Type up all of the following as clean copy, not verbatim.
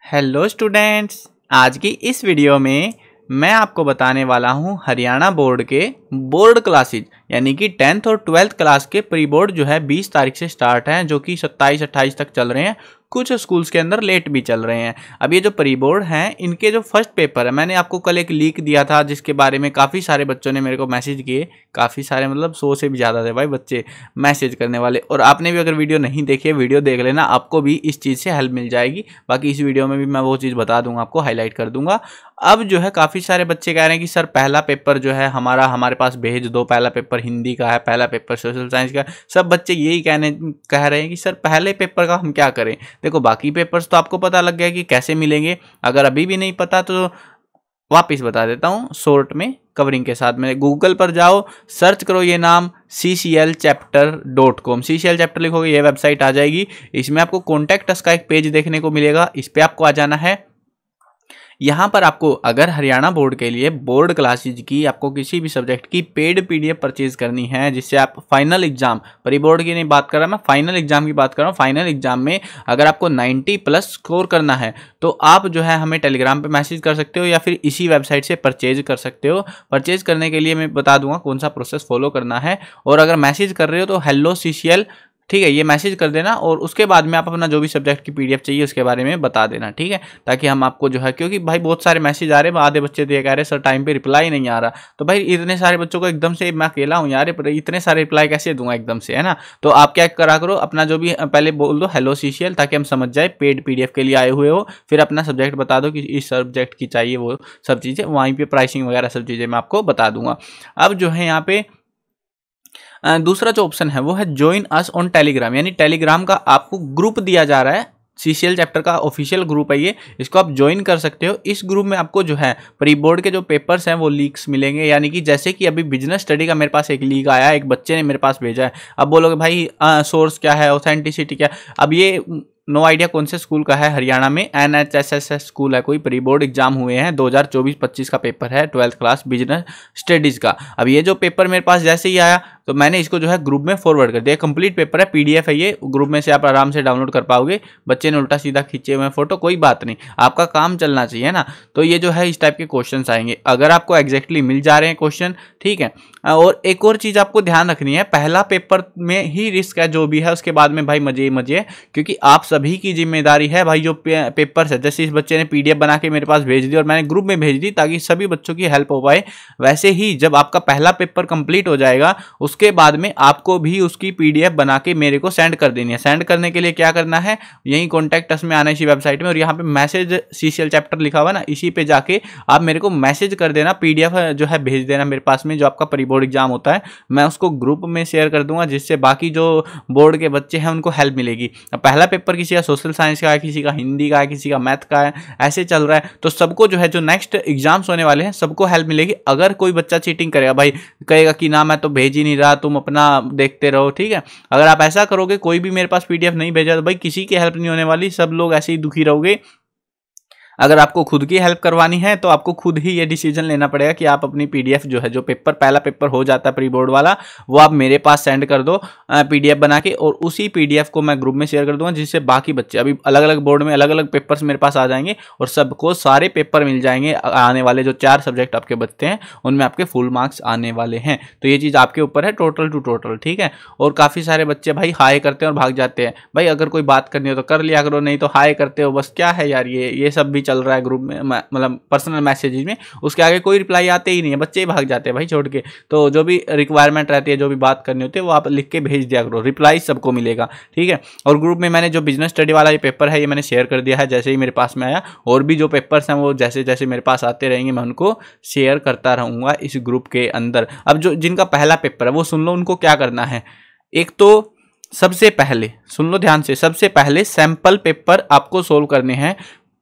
Hello students, आज की इस वीडियो में मैं आपको बताने वाला हूं हरियाणा बोर्ड के बोर्ड क्लासेज यानी कि 10th और 12th क्लास के प्री बोर्ड जो है 20 तारीख से स्टार्ट हैं, जो कि 27-28 तक चल रहे हैं। कुछ स्कूल्स के अंदर लेट भी चल रहे हैं। अब ये जो प्री बोर्ड हैं, इनके जो फर्स्ट पेपर है, मैंने आपको कल एक लीक दिया था जिसके बारे में काफ़ी सारे बच्चों ने मेरे को मैसेज किए। काफ़ी सारे मतलब 100 से भी ज़्यादा थे भाई बच्चे मैसेज करने वाले। और आपने भी अगर वीडियो नहीं देखी है, वीडियो देख लेना, आपको भी इस चीज़ से हेल्प मिल जाएगी। बाकी इस वीडियो में भी मैं वो चीज़ बता दूंगा, आपको हाईलाइट कर दूंगा। अब जो है काफ़ी सारे बच्चे कह रहे हैं कि सर पहला पेपर जो है हमारे पास भेज दो। पहला पेपर हिंदी का है, पहला पेपर सोशल साइंस का। सब बच्चे यही कह रहे हैं कि सर पहले पेपर का हम क्या करें। देखो, बाकी पेपर्स तो आपको पता लग गया कि कैसे मिलेंगे। अगर अभी भी नहीं पता तो वापस बता देता हूँ शॉर्ट में कवरिंग के साथ में। गूगल पर जाओ, सर्च करो ये नाम cclchapter.com। CCL चैप्टर लिखोगे, ये वेबसाइट आ जाएगी। इसमें आपको कॉन्टैक्ट अस का एक पेज देखने को मिलेगा। इस पर आपको आ जाना है। यहाँ पर आपको अगर हरियाणा बोर्ड के लिए बोर्ड क्लासेज की आपको किसी भी सब्जेक्ट की पेड PDF परचेज करनी है, जिससे आप फाइनल एग्जाम, प्री बोर्ड की नहीं बात कर रहा मैं, फाइनल एग्जाम की बात कर रहा हूँ। फाइनल एग्जाम में अगर आपको 90+ स्कोर करना है तो आप जो है हमें टेलीग्राम पे मैसेज कर सकते हो या फिर इसी वेबसाइट से परचेज कर सकते हो। परचेज करने के लिए मैं बता दूंगा कौन सा प्रोसेस फॉलो करना है। और अगर मैसेज कर रहे हो तो हेलो CCL, ठीक है, ये मैसेज कर देना। और उसके बाद में आप अपना जो भी सब्जेक्ट की PDF चाहिए उसके बारे में बता देना, ठीक है, ताकि हम आपको जो है, क्योंकि भाई बहुत सारे मैसेज आ रहे हैं, आधे बच्चे तो ये कह रहे हैं सर टाइम पे रिप्लाई नहीं आ रहा। तो भाई इतने सारे बच्चों को एकदम से, मैं अकेला हूँ यार, इतने सारे रिप्लाई कैसे दूंगा एकदम से, है ना। तो आप क्या करा करो, अपना जो भी पहले बोल दो हेलो CCL, ताकि हम समझ जाए पेड PDF के लिए आए हुए हो। फिर अपना सब्जेक्ट बता दो कि इस सब्जेक्ट की चाहिए, वो सब चीज़ें वहीं पर प्राइसिंग वगैरह सब चीज़ें मैं आपको बता दूंगा। अब जो है यहाँ पे दूसरा जो ऑप्शन है वो है ज्वाइन अस ऑन टेलीग्राम, यानी टेलीग्राम का आपको ग्रुप दिया जा रहा है। CCL चैप्टर का ऑफिशियल ग्रुप है ये, इसको आप ज्वाइन कर सकते हो। इस ग्रुप में आपको जो है प्री बोर्ड के जो पेपर्स हैं वो लीक्स मिलेंगे। यानी कि जैसे कि अभी बिजनेस स्टडी का मेरे पास एक लीक आया, एक बच्चे ने मेरे पास भेजा है। अब बोलोगे भाई सोर्स क्या है, ऑथेंटिसिटी क्या है। अब ये नो आइडिया कौन से स्कूल का है, हरियाणा में NHSS स्कूल है कोई। प्री बोर्ड एग्जाम हुए हैं, 2024-25 का पेपर है, 12th क्लास बिजनेस स्टडीज का। अब ये जो पेपर मेरे पास जैसे ही आया तो मैंने इसको जो है ग्रुप में फॉरवर्ड कर दिया। कंप्लीट पेपर है, PDF है ये, ग्रुप में से आप आराम से डाउनलोड कर पाओगे। बच्चे ने उल्टा सीधा खींचे हुए फोटो, कोई बात नहीं, आपका काम चलना चाहिए ना। तो ये जो है इस टाइप के क्वेश्चन आएंगे, अगर आपको एग्जैक्टली मिल जा रहे हैं क्वेश्चन, ठीक है। और एक और चीज आपको ध्यान रखनी है, पहला पेपर में ही रिस्क है जो भी है, उसके बाद में भाई मजे मजे, क्योंकि आप सभी की जिम्मेदारी है भाई। जो पेपर्स है, जैसे इस बच्चे ने PDF बना के मेरे पास भेज दी और मैंने ग्रुप में भेज दी ताकि सभी बच्चों की हेल्प हो पाए, वैसे ही जब आपका पहला पेपर कंप्लीट हो जाएगा उसके बाद में आपको भी उसकी PDF बना के मेरे को सेंड कर देनी है। सेंड करने के लिए क्या करना है, यही कॉन्टैक्ट अस में आना, इसी वेबसाइट में, और यहाँ पे मैसेज CCL चैप्टर लिखा हुआ ना, इसी पे जाके आप मेरे को मैसेज कर देना, PDF जो है भेज देना मेरे पास में। जो आपका प्री बोर्ड एग्जाम होता है मैं उसको ग्रुप में शेयर कर दूंगा, जिससे बाकी जो बोर्ड के बच्चे हैं उनको हेल्प मिलेगी। पहला पेपर किसी का सोशल साइंस का है, किसी का हिंदी का है, किसी का मैथ का है, ऐसे चल रहा है। तो सबको जो है, जो नेक्स्ट एग्जाम्स होने वाले हैं, सबको हेल्प मिलेगी। अगर कोई बच्चा चीटिंग करेगा भाई, कहेगा कि ना मैं तो भेज ही नहीं रहा, तुम अपना देखते रहो, ठीक है। अगर आप ऐसा करोगे, कोई भी मेरे पास PDF नहीं भेजा, तो भाई किसी की हेल्प नहीं होने वाली, सब लोग ऐसे ही दुखी रहोगे। अगर आपको खुद की हेल्प करवानी है तो आपको खुद ही ये डिसीजन लेना पड़ेगा कि आप अपनी PDF जो है, जो पेपर पहला पेपर हो जाता है प्री बोर्ड वाला, वो आप मेरे पास सेंड कर दो PDF बना के, और उसी PDF को मैं ग्रुप में शेयर कर दूंगा, जिससे बाकी बच्चे, अभी अलग अलग बोर्ड में अलग अलग पेपर्स मेरे पास आ जाएंगे और सबको सारे पेपर मिल जाएंगे। आने वाले जो 4 सब्जेक्ट आपके बचते हैं उनमें आपके फुल मार्क्स आने वाले हैं। तो ये चीज़ आपके ऊपर है, टोटल टू टोटल, ठीक है। और काफ़ी सारे बच्चे भाई हाई करते हैं और भाग जाते हैं। भाई अगर कोई बात करनी हो तो कर लिया करो, नहीं तो हाई करते हो बस। क्या है यार, ये सब भी चल रहा है ग्रुप में, मतलब पर्सनल मैसेजेस में, उसके आगे कोई रिप्लाई आते ही नहीं है, बच्चे ही भाग जाते हैं भाई छोड़ के। तो जो भी रिक्वायरमेंट रहती है, जो भी बात करनी होती है, वो आप लिख के भेज दिया करो, रिप्लाई सबको मिलेगा, ठीक है। और ग्रुप में मैंने जो बिजनेस स्टडी वाला ये पेपर है, ये मैंने शेयर कर दिया है जैसे ही मेरे पास में आया। और भी जो पेपर्स हैं वो जैसे जैसे मेरे पास आते रहेंगे मैं उनको शेयर करता रहूँगा इस ग्रुप के अंदर। अब जो जिनका पहला पेपर है वो सुन लो, उनको क्या करना है। एक तो सबसे पहले सुन लो ध्यान से, सबसे पहले सैंपल पेपर आपको सोल्व करने हैं।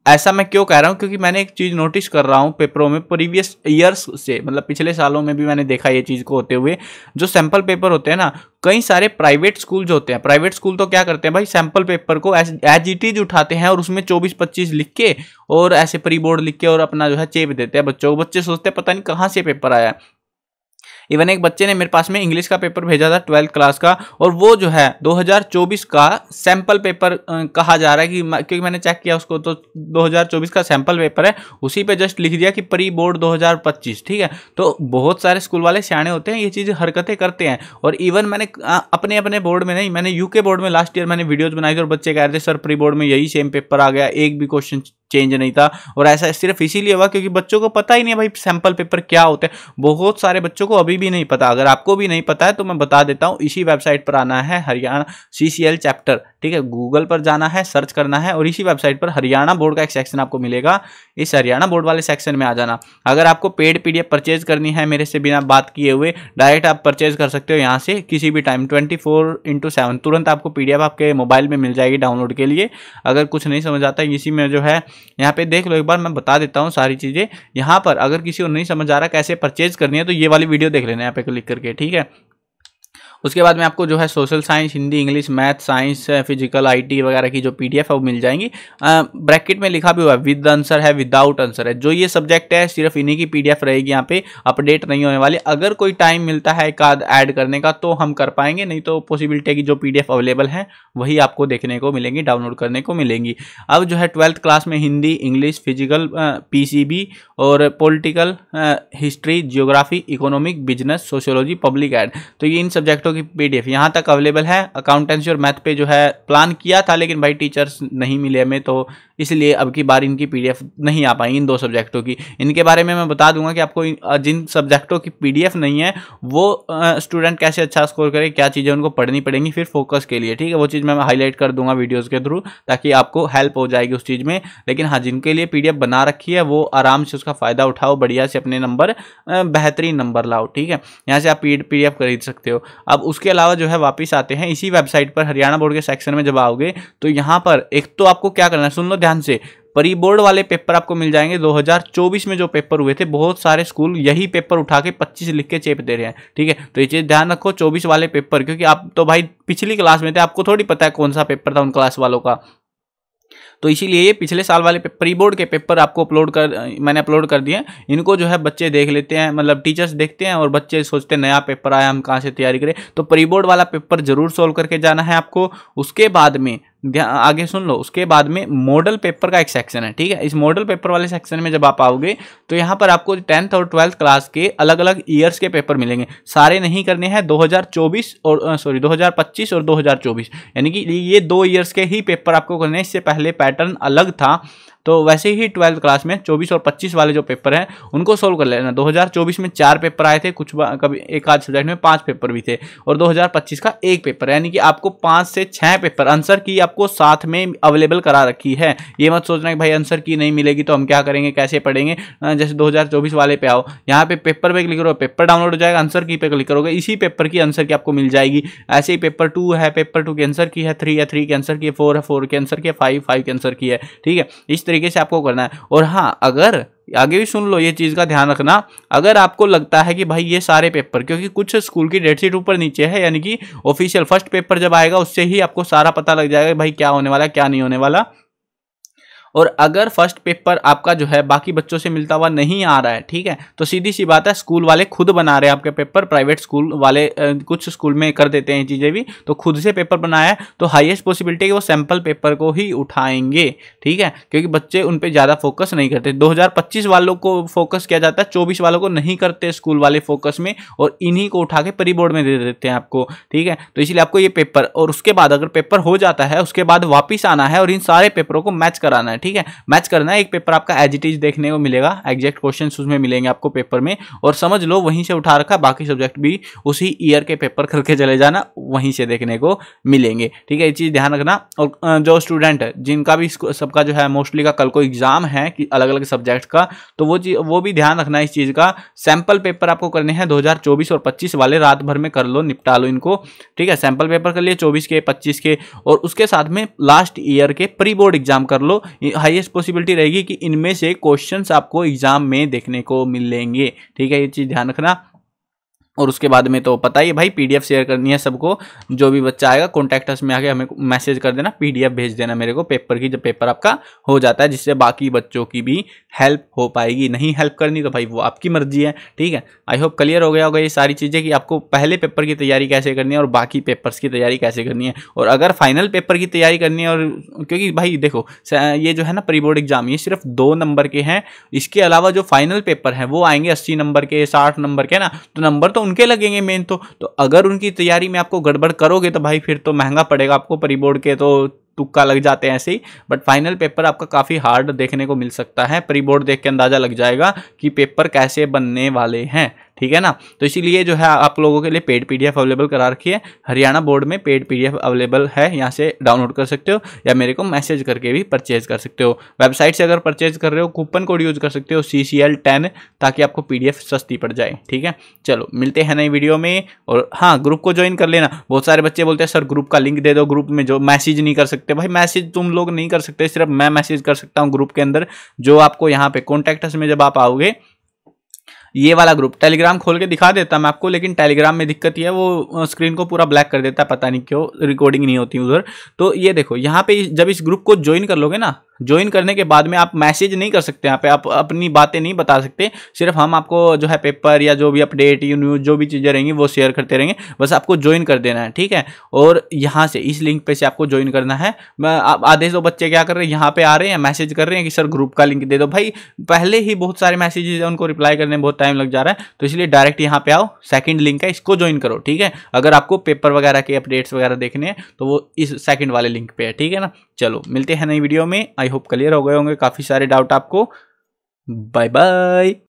ऐसा मैं क्यों कह रहा हूं, क्योंकि मैंने एक चीज नोटिस कर रहा हूं पेपरों में, प्रीवियस ईयर्स से, मतलब पिछले सालों में भी मैंने देखा ये चीज को होते हुए। जो सैंपल पेपर होते हैं ना, कई सारे प्राइवेट स्कूल जो होते हैं, प्राइवेट स्कूल तो क्या करते हैं भाई, सैंपल पेपर को एज इट इज उठाते हैं और उसमें 24-25 लिख के और ऐसे प्री बोर्ड लिख के और अपना जो है चेप देते हैं बच्चों को। बच्चे सोचते हैं पता नहीं कहाँ से पेपर आया है। इवन एक बच्चे ने मेरे पास में इंग्लिश का पेपर भेजा था 12th क्लास का, और वो जो है 2024 का सैंपल पेपर कहा जा रहा है कि, क्योंकि मैंने चेक किया उसको तो 2024 का सैंपल पेपर है, उसी पे जस्ट लिख दिया कि प्री बोर्ड 2025। ठीक है, तो बहुत सारे स्कूल वाले सियाने होते हैं, ये चीज़ हरकतें करते हैं। और इवन मैंने अपने अपने बोर्ड में नहीं, मैंने यूके बोर्ड में लास्ट ईयर मैंने वीडियोज बनाई थी और बच्चे कह रहे थे सर प्री बोर्ड में यही सेम पेपर आ गया, एक भी क्वेश्चन चेंज नहीं था। और ऐसा सिर्फ इसीलिए हुआ क्योंकि बच्चों को पता ही नहीं है भाई सैंपल पेपर क्या होते हैं। बहुत सारे बच्चों को अभी भी नहीं पता। अगर आपको भी नहीं पता है तो मैं बता देता हूं, इसी वेबसाइट पर आना है, हरियाणा CCL चैप्टर। ठीक है, गूगल पर जाना है, सर्च करना है और इसी वेबसाइट पर हरियाणा बोर्ड का एक सेक्शन आपको मिलेगा। इस हरियाणा बोर्ड वाले सेक्शन में आ जाना। अगर आपको पेड PDF परचेज करनी है मेरे से बिना बात किए हुए, डायरेक्ट आप परचेज कर सकते हो यहाँ से किसी भी टाइम 24/7 तुरंत आपको PDF आपके मोबाइल में मिल जाएगी डाउनलोड के लिए। अगर कुछ नहीं समझ आता इसी में जो है यहाँ पे देख लो, एक बार मैं बता देता हूँ सारी चीज़ें यहाँ पर। अगर किसी को नहीं समझ आ रहा कैसे परचेज करनी है तो ये वाली वीडियो देख लेना यहाँ पे क्लिक करके। ठीक है, उसके बाद में आपको जो है social science, Hindi, English, math, science, physical, IT वगैरह की जो PDF है वो मिल जाएंगी। ब्रैकेट में लिखा भी हुआ है विद आंसर है, विदाउट आंसर है। जो ये सब्जेक्ट है सिर्फ इन्हीं की PDF रहेगी, यहाँ पे अपडेट नहीं होने वाली। अगर कोई टाइम मिलता है एक आध ऐड करने का तो हम कर पाएंगे, नहीं तो पॉसिबिलिटी है कि जो PDF अवेलेबल है वही आपको देखने को मिलेंगी, डाउनलोड करने को मिलेंगी। अब जो है 12th क्लास में हिंदी, इंग्लिश, फिजिकल, PCB और political, history, geography, economic, business, sociology, public ad, तो ये इन सब्जेक्टों की PDF यहाँ तक अवेलेबल है। अकाउंटेंसी और मैथ पे जो है प्लान किया था लेकिन भाई टीचर्स नहीं मिले हमें, तो इसलिए अब की बार इनकी PDF नहीं आ पाएंगी इन 2 सब्जेक्टों की। इनके बारे में मैं बता दूंगा कि आपको जिन सब्जेक्टों की PDF नहीं है वो स्टूडेंट कैसे अच्छा स्कोर करे, क्या चीज़ें उनको पढ़नी पड़ेंगी फिर फोकस के लिए। ठीक है, वो चीज़ मैं हाईलाइट कर दूंगा वीडियोज़ के थ्रू ताकि आपको हेल्प हो जाएगी उस चीज़ में। लेकिन हाँ, जिनके लिए PDF बना रखी है वो आराम से उसका फ़ायदा उठाओ, बढ़िया से अपने नंबर बेहतरीन नंबर लाओ। ठीक है, यहाँ से आप PDF खरीद सकते हो। अब उसके अलावा जो है वापस आते हैं इसी वेबसाइट पर, हरियाणा बोर्ड के सेक्शन में जब आओगे तो यहाँ पर एक तो आपको क्या करना है, सुन लो ध्यान से, प्री बोर्ड वाले पेपर आपको मिल जाएंगे। 2024 में जो पेपर हुए थे बहुत सारे स्कूल यही पेपर उठा के 25 लिख के चेप दे रहे हैं। ठीक है, तो ये चीज़ ध्यान रखो 24 वाले पेपर, क्योंकि आप तो भाई पिछली क्लास में थे, आपको थोड़ी पता है कौन सा पेपर था उन क्लास वालों का। तो इसीलिए ये पिछले साल वाले प्री बोर्ड के पेपर आपको मैंने अपलोड कर दिए। इनको जो है बच्चे देख लेते हैं, मतलब टीचर्स देखते हैं और बच्चे सोचते हैं नया पेपर आया हम कहाँ से तैयारी करें। तो प्री बोर्ड वाला पेपर जरूर सोल्व करके जाना है आपको। उसके बाद में आगे सुन लो, उसके बाद में मॉडल पेपर का एक सेक्शन है। ठीक है, इस मॉडल पेपर वाले सेक्शन में जब आप आओगे तो यहाँ पर आपको 10th और 12th क्लास के अलग अलग ईयर्स के पेपर मिलेंगे। सारे नहीं करने हैं, 2024 और 2025 और 2024, यानी कि ये 2 ईयर्स के ही पेपर आपको करने हैं। इससे पहले पैटर्न अलग था, तो वैसे ही 12th क्लास में 24 और 25 वाले जो पेपर हैं उनको सोल्व कर लेना। 2024 में 4 पेपर आए थे, कुछ कभी एक आध सब्जेक्ट में 5 पेपर भी थे, और 2025 का 1 पेपर, यानी कि आपको 5 से 6 पेपर आंसर की आपको साथ में अवेलेबल करा रखी है। ये मत सोचना कि भाई आंसर की नहीं मिलेगी तो हम क्या करेंगे, कैसे पढ़ेंगे। जैसे 2024 वाले पे आओ, यहाँ पे पेपर पे क्लिक करो, पेपर डाउनलोड हो जाएगा, आंसर की पे क्लिक करोगे, इसी पेपर की आंसर की आपको मिल जाएगी। ऐसे ही पेपर 2 है, पेपर 2 के आंसर की है, 3 है, 3 के आंसर की है, 4 है, 4 के आंसर की है, 5 के आंसर की है। ठीक है, इस तरीके से आपको करना है। और हाँ, अगर आगे भी सुन लो, ये चीज़ का ध्यान रखना, अगर आपको लगता है कि भाई ये सारे पेपर, क्योंकि कुछ स्कूल की डेट शीट ऊपर नीचे है, यानी कि ऑफिशियल फर्स्ट पेपर जब आएगा उससे ही आपको सारा पता लग जाएगा भाई क्या होने वाला है क्या नहीं होने वाला। और अगर फर्स्ट पेपर आपका जो है बाकी बच्चों से मिलता हुआ नहीं आ रहा है, ठीक है, तो सीधी सी बात है स्कूल वाले खुद बना रहे हैं आपके पेपर। प्राइवेट स्कूल वाले कुछ स्कूल में कर देते हैं चीज़ें भी, तो खुद से पेपर बनाया है तो हाईएस्ट पॉसिबिलिटी है कि वो सैंपल पेपर को ही उठाएंगे। ठीक है, क्योंकि बच्चे उन पर ज़्यादा फोकस नहीं करते। 2025 वालों को फोकस किया जाता है, 24 वालों को नहीं करते स्कूल वाले फोकस में, और इन्हीं को उठा के प्री बोर्ड में दे देते हैं आपको। ठीक है, तो इसलिए आपको ये पेपर, और उसके बाद अगर पेपर हो जाता है उसके बाद वापिस आना है और इन सारे पेपरों को मैच कराना है। ठीक है, मैच करना है। एक पेपर आपका एज इट इज देखने को मिलेगा, एग्जैक्ट क्वेश्चंस उसमें मिलेंगे आपको पेपर में, और समझ लो वहीं से उठा रखा, बाकी सब्जेक्ट भी उसी ईयर के पेपर करके चले जाना, वहीं से देखने को मिलेंगे। ठीक है, ये चीज़ ध्यान रखना। और जो स्टूडेंट है जिनका भी सबका जो है मोस्टली का कल को एग्जाम है कि अलग अलग सब्जेक्ट का, तो वो भी ध्यान रखना इस चीज़ का। सैंपल पेपर आपको करने हैं 2024 और 25 वाले, रात भर में कर लो, निपटा लो इनको। ठीक है, सैंपल पेपर कर लिए 24 के, 25 के, और उसके साथ में लास्ट ईयर के प्री बोर्ड एग्जाम कर लो। हाईएस्ट पॉसिबिलिटी रहेगी कि इनमें से क्वेश्चंस आपको एग्जाम में देखने को मिलेंगे। ठीक है, ये चीज ध्यान रखना। और उसके बाद में तो पता ही है भाई, PDF शेयर करनी है सबको। जो भी बच्चा आएगा कॉन्टैक्ट अस में आके हमें मैसेज कर देना, PDF भेज देना मेरे को पेपर की, जब पेपर आपका हो जाता है, जिससे बाकी बच्चों की भी हेल्प हो पाएगी। नहीं हेल्प करनी तो भाई वो आपकी मर्जी है, ठीक है। आई होप क्लियर हो गया होगा ये सारी चीज़ें कि आपको पहले पेपर की तैयारी कैसे करनी है और बाकी पेपर्स की तैयारी कैसे करनी है। और अगर फाइनल पेपर की तैयारी करनी है, और क्योंकि भाई देखो ये जो है ना प्री बोर्ड एग्जाम, ये सिर्फ 2 नंबर के हैं, इसके अलावा जो फाइनल पेपर हैं वो आएंगे 80 नंबर के, 60 नंबर के ना, तो नंबर तो उनके लगेंगे मेन। तो अगर उनकी तैयारी में आपको गड़बड़ करोगे तो भाई फिर तो महंगा पड़ेगा आपको। प्री बोर्ड के तो तुक्का लग जाते हैं ऐसे ही, बट फाइनल पेपर आपका काफ़ी हार्ड देखने को मिल सकता है। प्री बोर्ड देख के अंदाज़ा लग जाएगा कि पेपर कैसे बनने वाले हैं, ठीक है ना। तो इसीलिए जो है आप लोगों के लिए पेड पीडीएफ अवेलेबल करा रखी है। हरियाणा बोर्ड में पेड पीडीएफ अवेलेबल है, यहाँ से डाउनलोड कर सकते हो या मेरे को मैसेज करके भी परचेज कर सकते हो। वेबसाइट से अगर परचेज कर रहे हो कूपन कोड यूज कर सकते हो CCL10, ताकि आपको पीडीएफ सस्ती पड़ जाए, ठीक है। चलो मिलते हैं नई वीडियो में। और हाँ, ग्रुप को ज्वाइन कर लेना। बहुत सारे बच्चे बोलते हैं सर ग्रुप का लिंक दे दो, ग्रुप में जो मैसेज नहीं कर सकते। भाई मैसेज तुम लोग नहीं कर सकते, सिर्फ मैं मैसेज कर सकता हूँ ग्रुप के अंदर। जो आपको यहाँ पे कॉन्टैक्ट अस में जब आप आओगे, ये वाला ग्रुप, टेलीग्राम खोल के दिखा देता मैं आपको, लेकिन टेलीग्राम में दिक्कत ये है वो स्क्रीन को पूरा ब्लैक कर देता है, पता नहीं क्यों, रिकॉर्डिंग नहीं होती उधर। तो ये देखो यहाँ पे जब इस ग्रुप को ज्वाइन कर लोगे ना, ज्वाइन करने के बाद में आप मैसेज नहीं कर सकते, यहाँ पे आप अपनी बातें नहीं बता सकते। सिर्फ हम आपको जो है पेपर या जो भी अपडेट न्यूज जो भी चीज़ें रहेंगी वो शेयर करते रहेंगे, बस आपको ज्वाइन कर देना है, ठीक है। और यहाँ से इस लिंक पे से आपको ज्वाइन करना है। आधे सौ बच्चे क्या कर रहे हैं, यहाँ पे आ रहे हैं, मैसेज कर रहे हैं कि सर ग्रुप का लिंक दे दो। भाई पहले ही बहुत सारे मैसेजेस हैं, उनको रिप्लाई करने में बहुत टाइम लग जा रहा है, तो इसलिए डायरेक्ट यहाँ पे आओ, सेकंड लिंक है, इसको ज्वाइन करो, ठीक है। अगर आपको पेपर वगैरह के अपडेट्स वगैरह देखने हैं तो वो इस सेकंड वाले लिंक पे है, ठीक है ना। चलो मिलते हैं नई वीडियो में। आई होप क्लियर हो गए होंगे काफी सारे डाउट आपको। Bye bye.